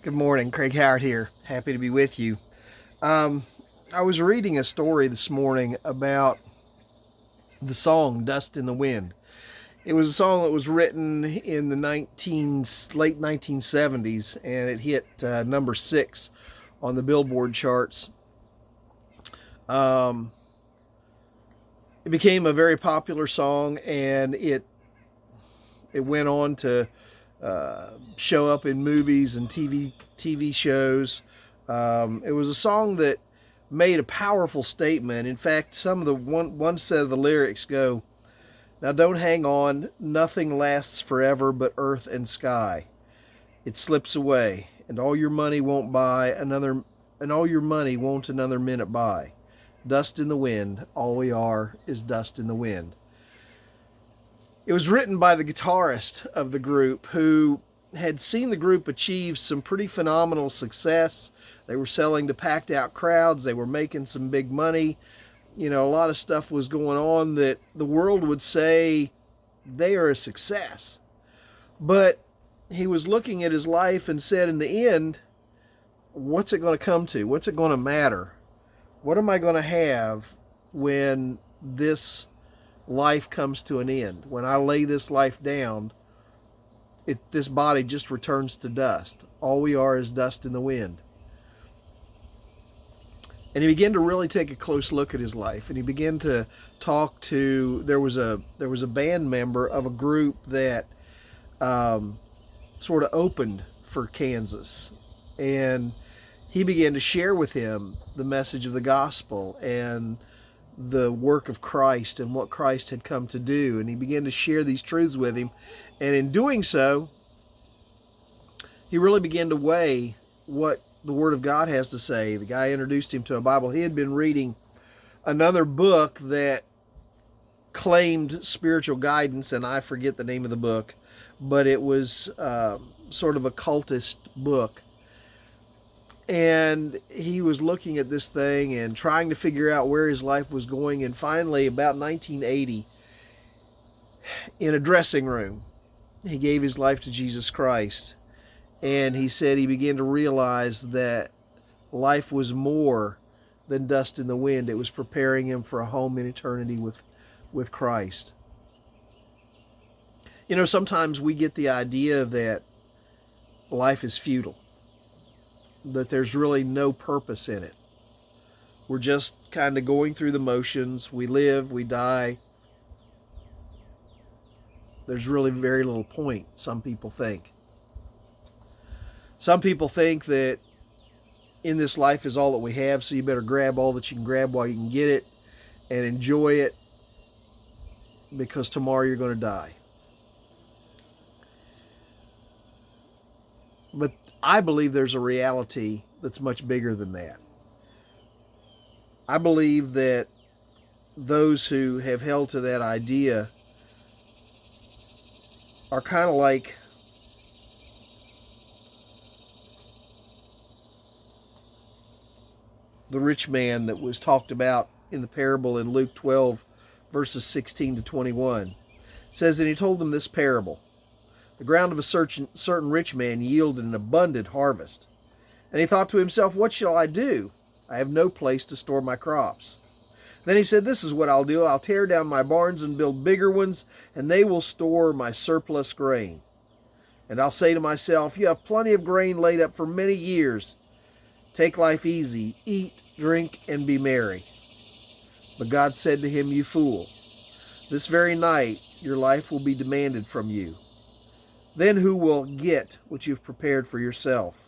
Good morning, Craig Howard here. Happy to be with you. Um, I was reading a story this morning about the song "Dust in the Wind." It was a song that was written in the late 1970s, and it hit number 6 on the Billboard charts. Um, it became a very popular song, and it went on to show up in movies and TV shows. It was a song that made a powerful statement. In fact, some of the one set of the lyrics go, "Now don't hang on, nothing lasts forever but earth and sky. It slips away, and all your money won't another minute buy. Dust in the wind, all we are is dust in the wind." It was written by the guitarist of the group who had seen the group achieve some pretty phenomenal success. They were selling to packed out crowds. They were making some big money. A lot of stuff was going on that the world would say they are a success. But he was looking at his life and said, in the end, what's it going to come to? What's it going to matter? What am I going to have when this life comes to an end? When I lay this life down, this body just returns to dust. All we are is dust in the wind. And he began to really take a close look at his life, and he began to talk to. There was a band member of a group that sort of opened for Kansas, and he began to share with him the message of the gospel and the work of Christ and what Christ had come to do. And he began to share these truths with him. And in doing so, he really began to weigh what the Word of God has to say. The guy introduced him to a Bible. He had been reading another book that claimed spiritual guidance, and I forget the name of the book, but it was sort of a cultist book. And he was looking at this thing and trying to figure out where his life was going. And finally, about 1980, in a dressing room, he gave his life to Jesus Christ. And he said he began to realize that life was more than dust in the wind. It was preparing him for a home in eternity with Christ. Sometimes we get the idea that life is futile, that there's really no purpose in it. We're just kind of going through the motions. We live, we die. There's really very little point, some people think. Some people think that in this life is all that we have, so you better grab all that you can grab while you can get it and enjoy it, because tomorrow you're going to die. But I believe there's a reality that's much bigger than that. I believe that those who have held to that idea are kind of like the rich man that was talked about in the parable in Luke 12, verses 16 to 21. It says, "And he told them this parable. The ground of a certain rich man yielded an abundant harvest. And he thought to himself, what shall I do? I have no place to store my crops. Then he said, this is what I'll do. I'll tear down my barns and build bigger ones, and they will store my surplus grain. And I'll say to myself, you have plenty of grain laid up for many years. Take life easy, eat, drink, and be merry. But God said to him, you fool, this very night your life will be demanded from you. Then who will get what you've prepared for yourself?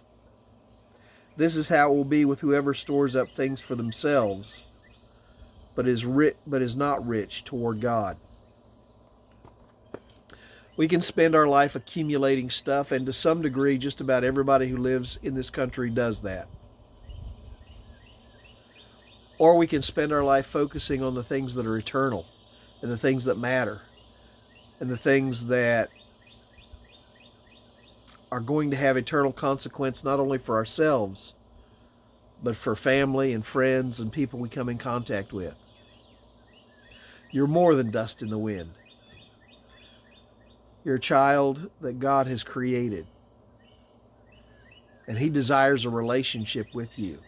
This is how it will be with whoever stores up things for themselves, but is not rich toward God." We can spend our life accumulating stuff, and to some degree, just about everybody who lives in this country does that. Or we can spend our life focusing on the things that are eternal, and the things that matter, and the things that are going to have eternal consequence, not only for ourselves, but for family and friends and people we come in contact with. You're more than dust in the wind. You're a child that God has created. And He desires a relationship with you.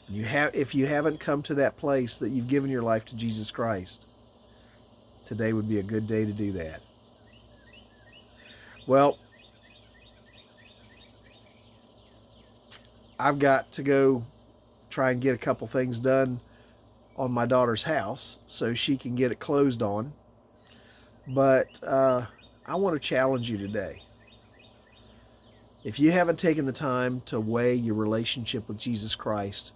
If you haven't come to that place that you've given your life to Jesus Christ, today would be a good day to do that. Well, I've got to go try and get a couple things done on my daughter's house so she can get it closed on. But I want to challenge you today. If you haven't taken the time to weigh your relationship with Jesus Christ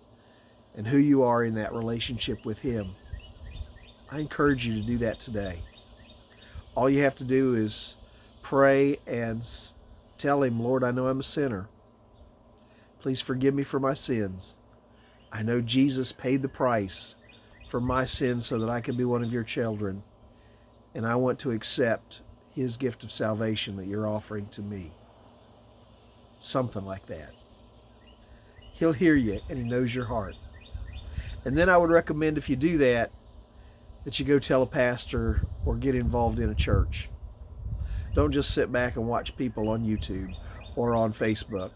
and who you are in that relationship with Him, I encourage you to do that today. All you have to do is pray and tell Him, Lord, I know I'm a sinner. Please forgive me for my sins. I know Jesus paid the price for my sins so that I could be one of your children. And I want to accept His gift of salvation that you're offering to me. Something like that. He'll hear you and He knows your heart. And then I would recommend, if you do that you go tell a pastor or get involved in a church. Don't just sit back and watch people on YouTube or on Facebook,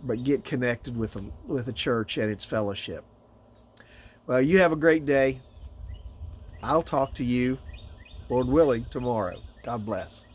but get connected with a church and its fellowship. Well, you have a great day. I'll talk to you, Lord willing, tomorrow. God bless.